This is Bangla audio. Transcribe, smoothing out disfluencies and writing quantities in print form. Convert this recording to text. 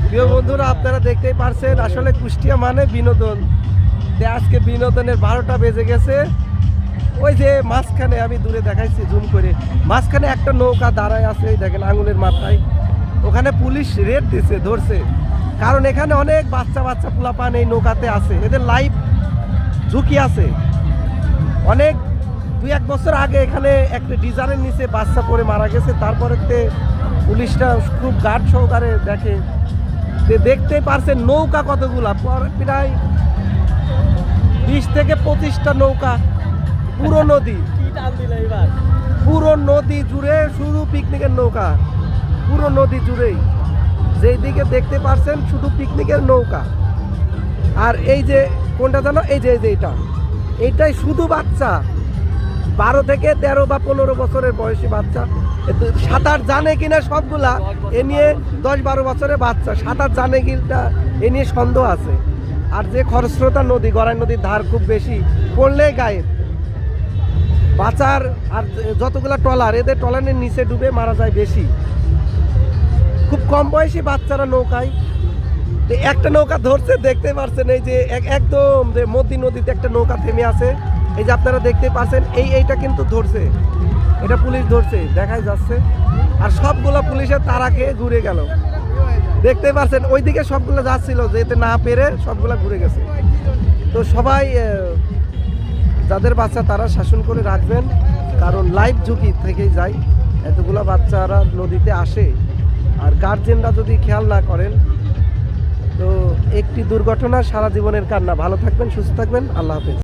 প্রিয় বন্ধুরা, আপনারা দেখতেই পারছেন আসলে কুষ্টিয়া মানে বিনোদন। আজকে বিনোদনের 12টা বেজে গেছে। ওই যে মাঝখানে আমি দূরে দেখাইছি জুম করে, মাঝখানে একটা নৌকা দাঁড়ায় আছে, এই দেখেন আঙুলের মাথায়। ওখানে পুলিশ রেড দিছে, ধরছে, কারণ এখানে অনেক বাচ্চা বাচ্চা পোলাপান এই নৌকাতে আছে, এদের লাইফ ঝুঁকি আছে অনেক। 2-1 বছর আগে এখানে একটা ডিজারের নিচে বাচ্চা পড়ে মারা গেছে, তারপরে পুলিশটা খুব গার্ড সহকারে দেখে। দেখতে পারছেন নৌকা কতগুলা, প্রায় 20 থেকে 25টা নৌকা, পুরো নদী, পুরো নদী জুড়ে শুধু পিকনিকের নৌকা, পুরো নদী জুড়েই যেই দিকে দেখতে পারছেন শুধু পিকনিকের নৌকা। আর এই যে কোনটা জানো, এই যে এইটাই শুধু বাচ্চা, 12 থেকে 13 বা 15 বছরের বয়সী বাচ্চা। সাঁতার জানে কিনা সবগুলা এ নিয়ে 10-12 বছরের বাচ্চা সাঁতার জানে কিনা এ নিয়ে সন্দেহ আছে। আর যে খরস্রোতা নদী, গড়াই নদীর ধার খুব বেশি, পড়লে গায়েব বাঁচার। আর যতগুলা ট্রলার, এদের ট্রলারের নিচে ডুবে মারা যায় বেশি। খুব কম বয়সী বাচ্চারা নৌকায়, একটা নৌকা ধরছে, দেখতে পারছেন এই যে একদম যে মদ্দি নদীতে একটা নৌকা থেমে আছে, এই যে আপনারা দেখতে পাচ্ছেন, এইটা কিন্তু ধরছে, এটা পুলিশ ধরছে, দেখাই যাচ্ছে। আর সবগুলা পুলিশের তারা খেয়ে ঘুরে গেল, দেখতে পাচ্ছেন ওইদিকে সবগুলো যাচ্ছিল, যেতে না পেরে সবগুলা ঘুরে গেছে। তো সবাই যাদের বাচ্চা তারা শাসন করে রাখবেন, কারণ লাইফ ঝুঁকি থেকেই যায়। এতগুলা বাচ্চারা নদীতে আসে, আর গার্জেনরা যদি খেয়াল না করেন তো একটি দুর্ঘটনা সারা জীবনের কান্না। ভালো থাকবেন, সুস্থ থাকবেন, আল্লাহ হাফেজ।